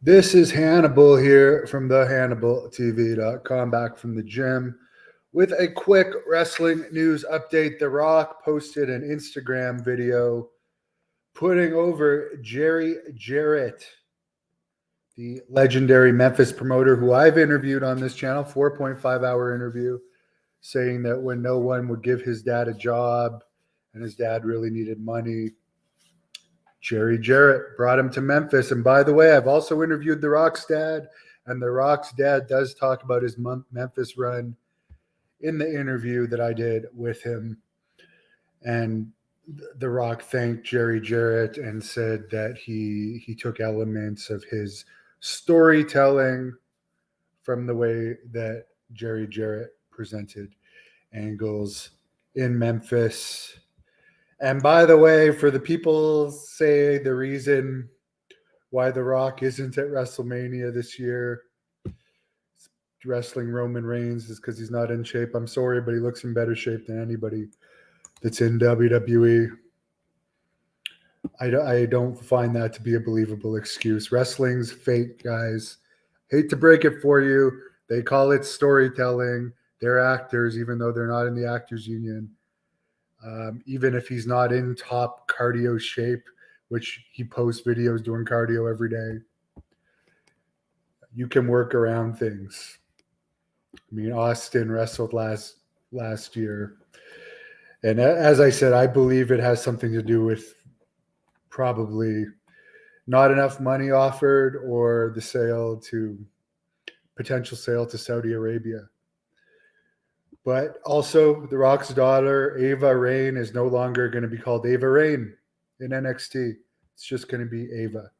This is Hannibal here from the HannibalTV.com, back from the gym with a quick wrestling news update. The Rock posted an Instagram video putting over Jarrett, the legendary Memphis promoter who I've interviewed on this channel, 4.5-hour interview, saying that when no one would give his dad a job and his dad really needed money, Jarrett brought him to Memphis. And by the way, I've also interviewed The Rock's dad, and The Rock's dad does talk about his Memphis run in the interview that I did with him. And The Rock thanked Jarrett and said that he took elements of his storytelling from the way that Jarrett presented angles in Memphis. And by the way, for the people say the reason why The Rock isn't at WrestleMania this year, wrestling Roman Reigns, is because he's not in shape. I'm sorry, but he looks in better shape than anybody that's in WWE. I don't find that to be a believable excuse. Wrestling's fake, guys. Hate to break it for you. They call it storytelling. They're actors, even though they're not in the Actors Union. Even if he's not in top cardio shape, which he posts videos doing cardio every day, you can work around things. I mean, Austin wrestled last year. And as I said, I believe it has something to do with probably not enough money offered or the potential sale to Saudi Arabia. But also, The Rock's daughter, Ava Raine, is no longer going to be called Ava Raine in NXT. It's just going to be Ava.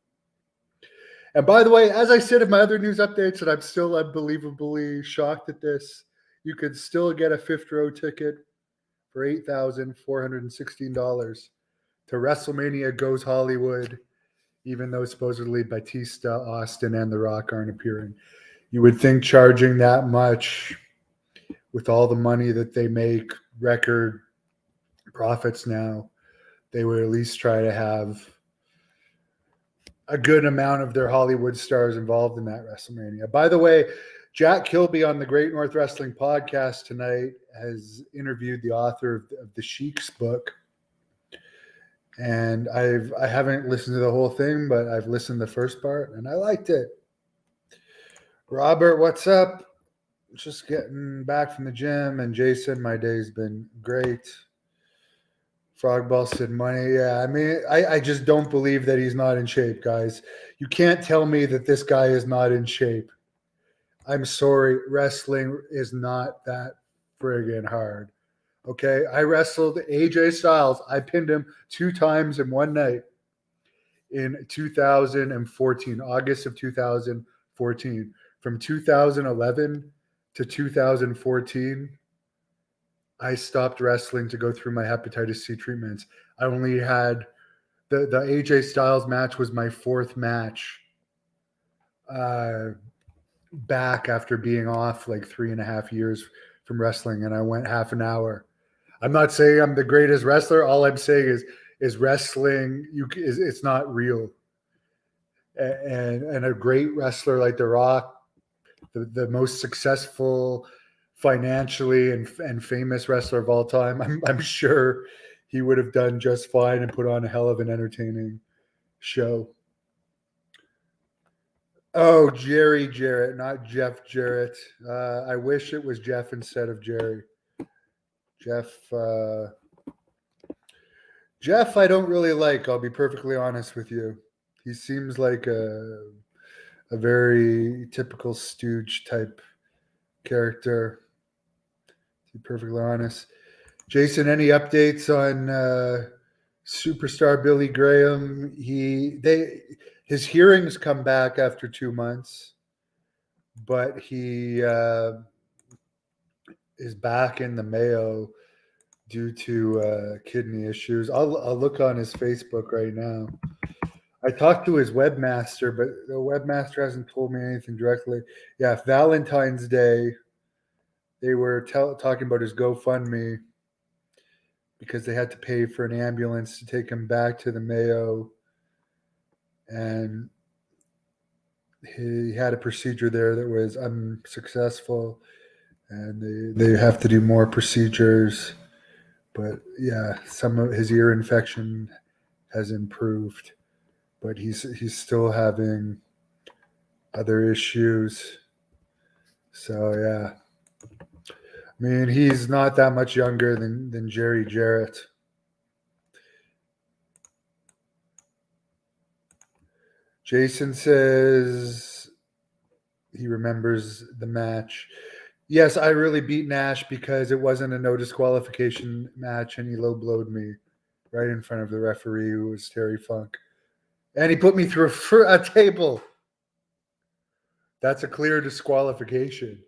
And by the way, as I said in my other news updates, and I'm still unbelievably shocked at this, you could still get a fifth row ticket for $8,416 to WrestleMania Goes Hollywood, even though supposedly Batista, Austin, and The Rock aren't appearing. You would think charging that much with all the money that they make, record profits now, they would at least try to have a good amount of their Hollywood stars involved in that WrestleMania. By the way, Jack Kilby on the Great North Wrestling podcast tonight has interviewed the author of the Sheik's book. And I haven't listened to the whole thing, but I've listened to the first part, and I liked it. Robert, what's up? Just getting back from the gym. And Jason, my day's been great. Frogball said money. Yeah, I mean, I just don't believe that he's not in shape, guys. You can't tell me that this guy is not in shape. I'm sorry. Wrestling is not that friggin' hard. Okay? I wrestled AJ Styles. I pinned him 2 times in one night in 2014, August of 2014. From 2011 to 2014, I stopped wrestling to go through my hepatitis C treatments. I only had the AJ Styles match was my 4th match back after being off like 3.5 years from wrestling, and I went half an hour. I'm not saying I'm the greatest wrestler. All I'm saying is wrestling it's not real. And a great wrestler like The Rock, the most successful financially and famous wrestler of all time, I'm sure he would have done just fine and put on a hell of an entertaining show. Oh, Jarrett, not Jeff Jarrett. I wish it was Jeff instead of Jerry. Jeff, I don't really like. I'll be perfectly honest with you. He seems like a very typical stooge type character, to be perfectly honest. Jason, any updates on superstar Billy Graham? His hearings come back after 2 months, but he is back in the Mayo due to kidney issues. I'll look on his Facebook right now. I talked to his webmaster, but the webmaster hasn't told me anything directly. Yeah, Valentine's Day, they were talking about his GoFundMe because they had to pay for an ambulance to take him back to the Mayo. And he had a procedure there that was unsuccessful, and they have to do more procedures. But yeah, some of his ear infection has improved, but he's still having other issues. So yeah, I mean he's not that much younger than Jerry Jarrett. Jason says he remembers the match. Yes, I really beat Nash because it wasn't a no disqualification match, and he low blowed me right in front of the referee, who was Terry Funk, and he put me through a table. That's a clear disqualification.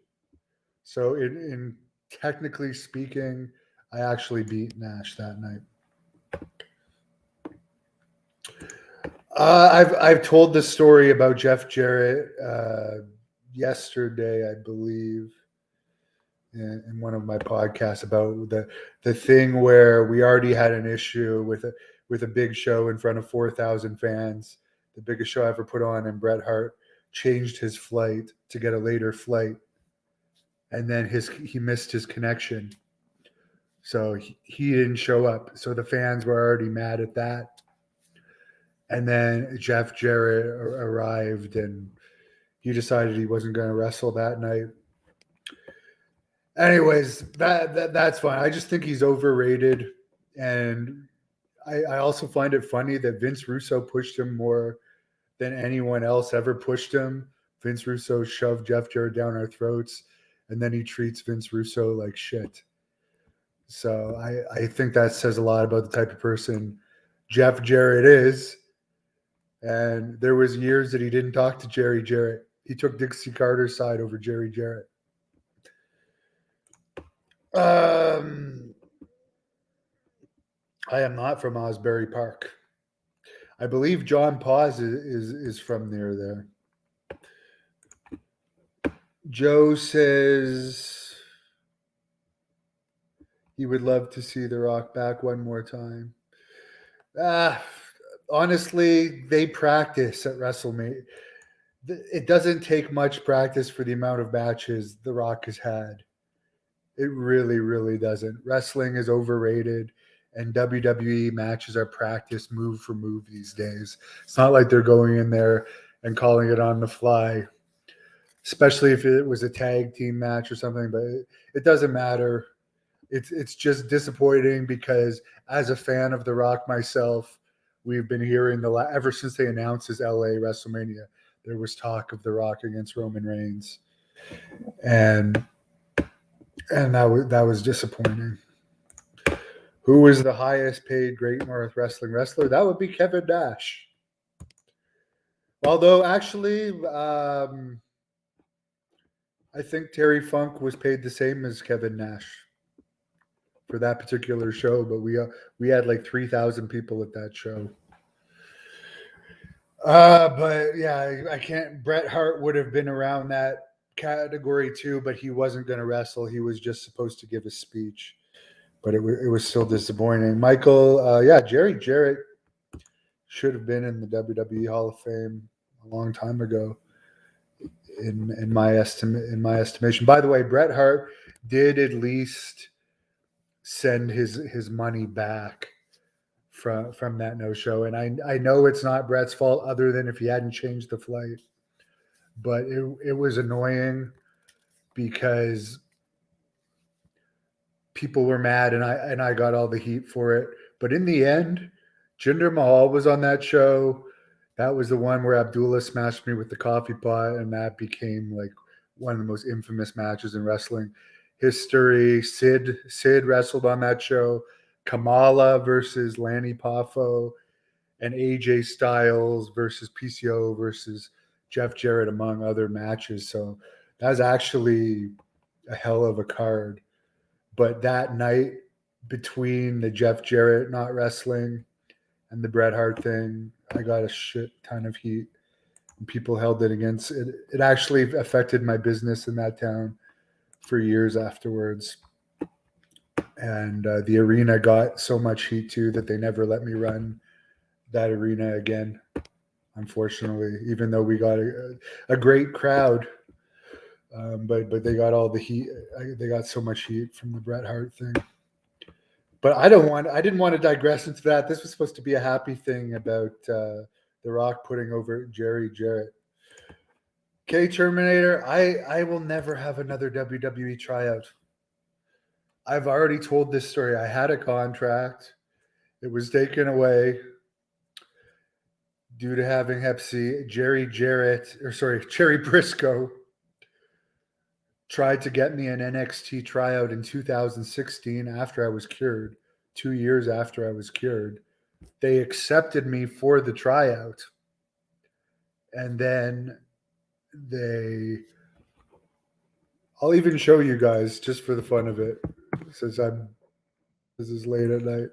So, in technically speaking, I actually beat Nash that night. I've told the story about Jeff Jarrett yesterday, I believe, in one of my podcasts about the thing where we already had an issue with a big show in front of 4,000 fans, the biggest show I ever put on, and Bret Hart changed his flight to get a later flight, and then he missed his connection, so he didn't show up. So the fans were already mad at that, and then Jeff Jarrett arrived, and he decided he wasn't going to wrestle that night. Anyways, that's fine. I just think he's overrated, and I also find it funny that Vince Russo pushed him more than anyone else ever pushed him. Vince Russo shoved Jeff Jarrett down our throats, and then he treats Vince Russo like shit. So I think that says a lot about the type of person Jeff Jarrett is. And there was years that he didn't talk to Jerry Jarrett. He took Dixie Carter's side over Jerry Jarrett. I am not from Osbury Park. I believe John Paz is from near there. Joe says he would love to see The Rock back one more time. Honestly, they practice at WrestleMania. It doesn't take much practice for the amount of matches The Rock has had. It really, really doesn't. Wrestling is overrated, and WWE matches are practiced move for move these days. It's not like they're going in there and calling it on the fly, especially if it was a tag team match or something, but it doesn't matter. It's just disappointing because as a fan of The Rock myself, we've been hearing ever since they announced his LA WrestleMania, there was talk of The Rock against Roman Reigns. And that was disappointing. Who was the highest paid Great North Wrestling wrestler? That would be Kevin Nash. Although, actually, I think Terry Funk was paid the same as Kevin Nash for that particular show, but we had like 3,000 people at that show. But yeah, I can't. Bret Hart would have been around that category too, but he wasn't going to wrestle. He was just supposed to give a speech, but it was still disappointing. Michael, Jerry Jarrett should have been in the WWE Hall of Fame a long time ago, in my estimation. By the way, Bret Hart did at least send his money back from that no show, and I know it's not Bret's fault, other than if he hadn't changed the flight. But it was annoying because people were mad, and I got all the heat for it. But in the end, Jinder Mahal was on that show. That was the one where Abdullah smashed me with the coffee pot, and that became like one of the most infamous matches in wrestling history. Sid wrestled on that show. Kamala versus Lanny Poffo, and AJ Styles versus PCO versus Jeff Jarrett, among other matches. So that was actually a hell of a card. But that night, between the Jeff Jarrett not wrestling and the Bret Hart thing, I got a shit ton of heat. And people held it against it. It actually affected my business in that town for years afterwards. And the arena got so much heat too that they never let me run that arena again unfortunately, even though we got a great crowd. But they got all the heat. They got so much heat from the Bret Hart thing. But I didn't want to digress into that. This was supposed to be a happy thing about The Rock putting over Jarrett. Okay, Terminator, I will never have another WWE tryout. I've already told this story. I had a contract. It was taken away due to having Hep C. Jerry Briscoe tried to get me an NXT tryout in 2016 after I was cured, 2 years after I was cured. They accepted me for the tryout. And then I'll even show you guys just for the fun of it, since this is late at night.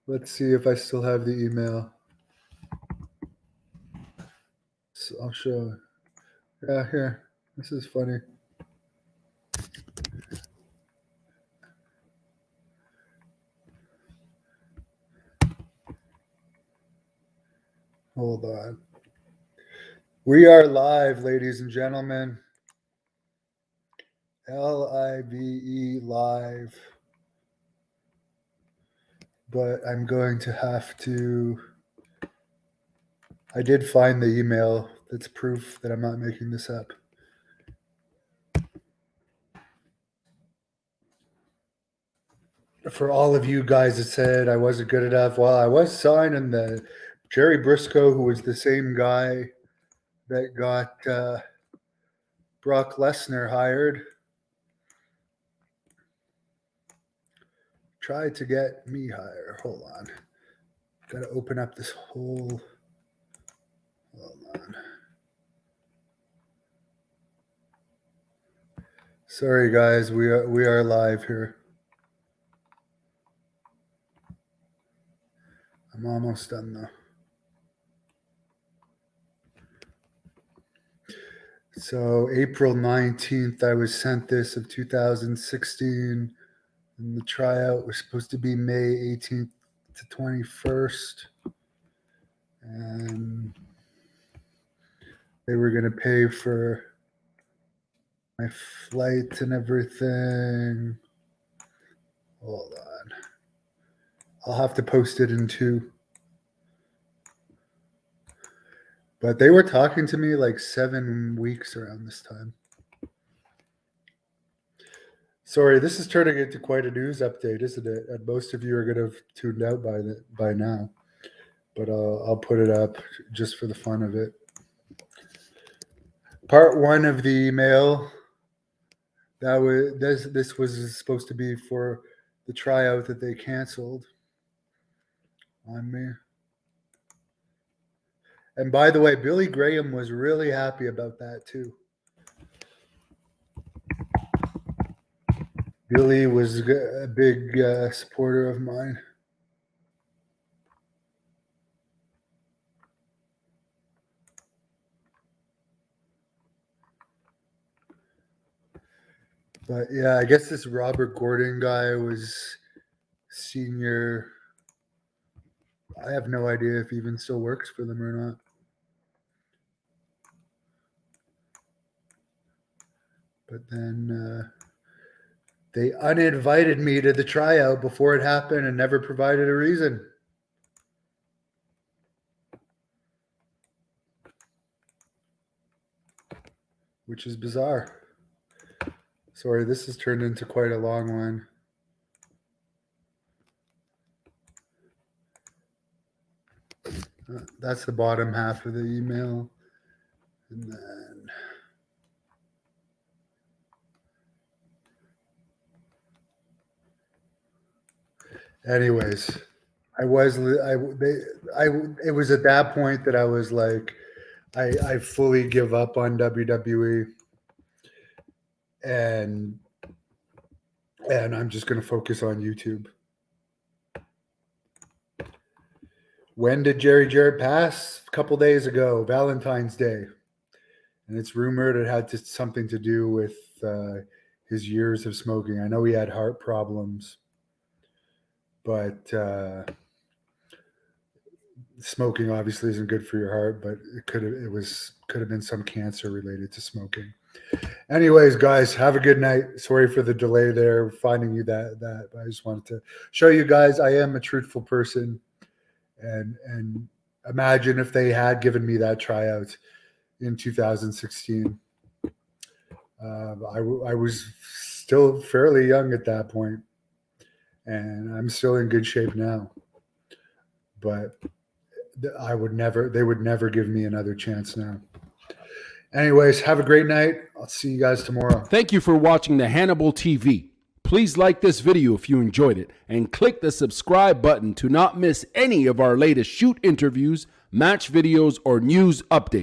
Let's see if I still have the email. So I'll show. Yeah, here. This is funny. Hold on. We are live, ladies and gentlemen. LIVE live. But I'm going to have to. I did find the email that's proof that I'm not making this up. For all of you guys that said I wasn't good enough, well, I was signing the Jerry Briscoe, who was the same guy that got Brock Lesnar hired, tried to get me hired. Hold on. Got to open up this whole. Hold on. Sorry, guys. We are live here. I'm almost done though. So April 19th, I was sent this of 2016, and the tryout was supposed to be May 18th to 21st, and they were going to pay for my flight and everything. Hold on. I'll have to post it in two. But they were talking to me like 7 weeks around this time. Sorry, this is turning into quite a news update, isn't it? And most of you are going to have tuned out by now. But I'll put it up just for the fun of it. Part 1 of the email. This was supposed to be for the tryout that they canceled on me. And by the way, Billy Graham was really happy about that too. Billy was a big supporter of mine. But yeah, I guess this Robert Gordon guy was senior. I have no idea if he even still works for them or not. But then they uninvited me to the tryout before it happened and never provided a reason. Which is bizarre. Sorry, this has turned into quite a long one. That's the bottom half of the email. And then anyways, it was at that point that I was like, I fully give up on WWE, and I'm just going to focus on YouTube. When did Jarrett pass? A couple days ago, Valentine's Day. And it's rumored it had something to do with his years of smoking. I know he had heart problems, but smoking obviously isn't good for your heart, but it could have been some cancer related to smoking. Anyways, guys, have a good night. Sorry for the delay there, finding you that. I just wanted to show you guys I am a truthful person, and imagine if they had given me that tryout in 2016. I was still fairly young at that point, and I'm still in good shape now. But they would never give me another chance now. Anyways, have a great night. I'll see you guys tomorrow. Thank you for watching the Hannibal TV. Please like this video if you enjoyed it and click the subscribe button to not miss any of our latest shoot interviews, match videos, or news updates.